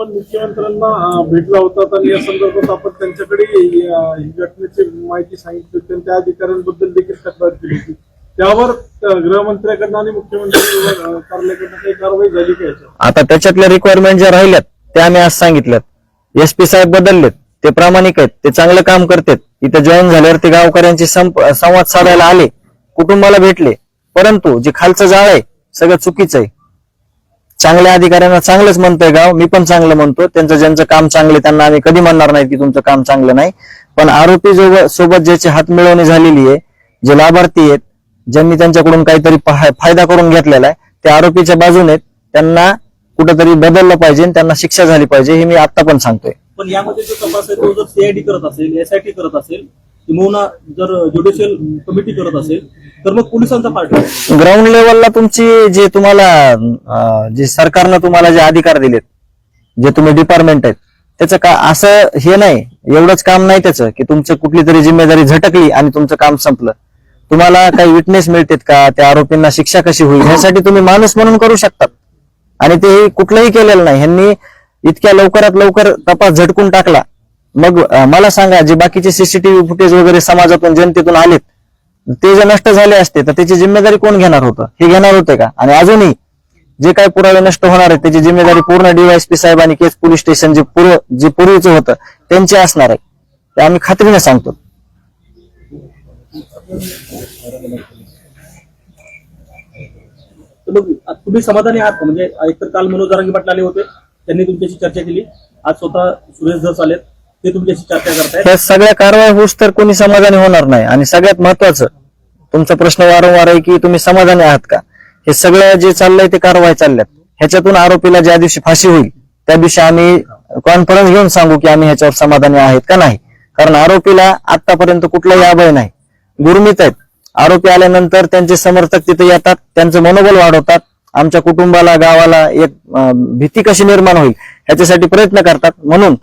आपण मुख्यमंत्र्यांना भेटला होता आणि या संदर्भात आपण त्यांच्याकडे ही घटनेची माहिती सांगितली होती आणि त्या अधिकाऱ्यांबद्दल देखील तक्रार केली होती. त्यावर गृहमंत्र्याकडनं आणि मुख्यमंत्री कार्यालयाकडनं काही कारवाई झाली का याच्यावर? आता त्याच्यातल्या रिक्वायरमेंट ज्या राहिल्यात त्या आम्ही आज सांगितल्यात. SP साहेब बदललेत, ते प्रामाणिक आहेत, ते चांगलं काम करतात. इथं जॉईन झाल्यावर ते गावकऱ्यांशी संवाद साधायला आले, कुटुंबाला भेटले. परंतु जे खालचं जाळ आहे सगळं चुकीचं आहे. चांगल्या अधिकाऱ्यांना चांगलंच म्हणतोय गाव, मी पण चांगलं म्हणतो. ज्यांचं काम चांगलं त्यांना आम्ही कधी म्हणणार नाही की तुमचं काम चांगलं नाही. पण आरोपी सोबत ज्याची हात मिळवणी झालेली आहे, जे लाभार्थी आहेत, ज्यांनी त्यांच्याकडून काहीतरी फायदा करून घेतलेला आहे, ते आरोपीच्या बाजूने त्यांना कुठेतरी बदललं पाहिजे, त्यांना शिक्षा झाली पाहिजे, हे मी आता पण सांगतोय. पण यामध्ये जो तपास आहे तो जर CID करत असेल, SIT करत असेल, किंवा जर ज्युडिशियल कमिटी करत असेल तर मग पोलिसांचा पार्ट आहे. ग्राउंड लेवलला तुमची जे तुम्हाला जे सरकारनं तुम्हाला जे अधिकार दिलेत, जे तुम्ही डिपार्टमेंट आहेत, त्याचं का असं हे नाही, एवढंच काम नाही त्याचं की तुमचं कुठली तरी जिम्मेदारी झटकली आणि तुमचं काम संपलं. तुम्हाला काही विटनेस मिळतात का, त्या आरोपींना शिक्षा कशी होईल, ह्यासाठी तुम्ही माणूस म्हणून करू शकतात. आणि ते कुठलंही केलेलं नाही. ह्यांनी इतक्या लवकरात लवकर तपास झटकून टाकला. मग मला सांगा, जे बाकीचे CCTV फुटेज वगैरे समाजातून जनतेतून आलेत, ते जर नष्ट झाले असते तर त्याची जिम्मेदारी कोण घेणार होतं? हे घेणार होते का? आणि अजूनही जे काही पुरावे नष्ट होणार आहेत त्याची जिम्मेदारी पूर्ण DYSP साहेब आणि केज पोलीस स्टेशन जे पूर्वीचं होतं त्यांची असणार आहे, ते आम्ही खात्रीने सांगतो. मग तुम्ही समाधानी आहात का? म्हणजे एकतर काल मनोज जरांगे पाटील आले होते, त्यांनी तुमच्याशी चर्चा केली. आज स्वतः सुरेश धस आलेत, ते तुमच्याशी चर्चा करतायत. ह्या सगळ्या कारवाई होऊस तर कोणी समाधानी होणार नाही. आणि सगळ्यात महत्वाचं तुमचा प्रश्न वारंवार आहे की तुम्ही समाधानी आहात का? हे सगळं जे चाललंय ते कारवाई चालल्यात. ह्याच्यातून आरोपीला ज्या दिवशी फाशी होईल त्या दिवशी आम्ही कॉन्फरन्स घेऊन सांगू की आम्ही ह्याच्यावर समाधानी आहेत का नाही. कारण आरोपीला आतापर्यंत कुठलाही अभय नाही, गुरमीत आहेत. आरोपी आल्यानंतर त्यांचे समर्थक तिथे येतात, त्यांचं मनोबल वाढवतात, आमच्या कुटुंबाला, गावाला एक भीती कशी निर्माण होईल ह्याच्यासाठी प्रयत्न करतात. म्हणून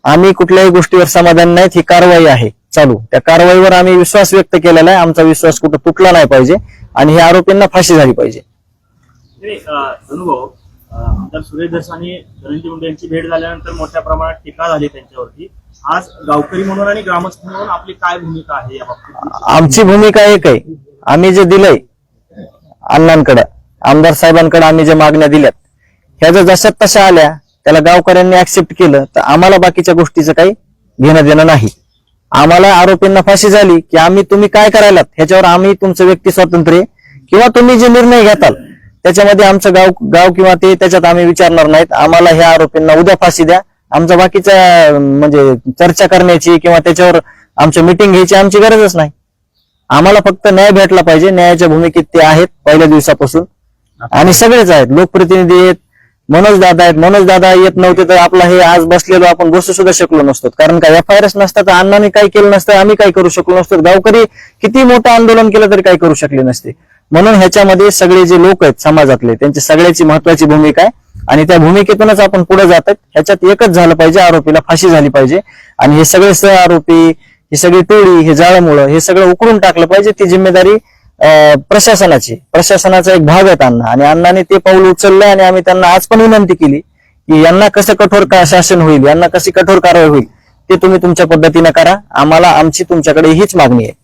आम्ही कुठल्याही गोष्टीवर समाधान नाहीत. ही कारवाई आहे चालू, त्या कारवाईवर आम्ही विश्वास व्यक्त केलेला आहे. आमचा विश्वास कुठं तुटला नाही पाहिजे आणि हे आरोपींना फाशी झाली पाहिजे. अनुभव आमदार सुरेश धस आणि धनंजय मुंडे यांची भेट झाल्यानंतर मोठ्या प्रमाणात टीका झाली त्यांच्यावरती. आज गावकरी म्हणून आणि ग्रामस्थ म्हणून आपली काय भूमिका आहे या बाबतीत? आमची भूमिका एक आहे, आम्ही जे दिलंय अण्णांकडे, आमदार साहेबांकडे आम्ही जे मागण्या दिल्यात, ह्या जर जशात तशा आल्या, त्याला गावकऱ्यांनी ऍक्सेप्ट केलं तर आम्हाला बाकीच्या गोष्टीचं काही घेणं देणं नाही. आम्हाला आरोपींना फाशी झाली की आम्ही तुम्ही काय करायलात ह्याच्यावर आम्ही तुमचं व्यक्ती स्वातंत्र्य किंवा तुम्ही जे निर्णय घेताल त्याच्यामध्ये आमचं गाव किंवा ते त्याच्यात आम्ही विचारणार नाहीत. आम्हाला ह्या आरोपींना उद्या फाशी द्या. आमचा बाकीचा म्हणजे चर्चा करण्याची किंवा त्याच्यावर आमच्या मिटिंग घ्यायची आमची गरजच नाही. आम्हाला फक्त न्याय भेटला पाहिजे. न्यायाच्या भूमिकेत ते आहेत पहिल्या दिवसापासून आणि सगळेच आहेत. लोकप्रतिनिधी आहेत, मनोज दादा आहेत. मनोज दादा येत नव्हते तर आपला हे आज बसलेलो आपण बसू सुद्धा शकलो नसतो. कारण का FIRच नसतात तर अण्णांनी काही केलं नसतं, आम्ही काही करू शकलो नसतो. गावकरी किती मोठं आंदोलन केलं तरी काही करू शकले नसते. म्हणून ह्याच्यामध्ये सगळे जे लोक आहेत समाजातले त्यांची सगळ्याची महत्वाची भूमिका आहे आणि त्या भूमिकेतूनच आपण पुढे जातात. ह्याच्यात एकच झालं पाहिजे, आरोपीला फाशी झाली पाहिजे आणि हे सगळे सह आरोपी, ही सगळी टोळी, हे जाळमुळं हे सगळं उकळून टाकलं पाहिजे. ती जिम्मेदारी प्रशासनाचा एक भाग आहे अण्णा, आणि अण्णांनी ते पाऊल उचललंय आणि आम्ही त्यांना आज पण विनंती केली की यांना कसं कठोर शासन होईल, यांना कशी कठोर कारवाई होईल ते तुम्ही तुमच्या पद्धतीने करा. आम्हाला आमची तुमच्याकडे हीच मागणी आहे.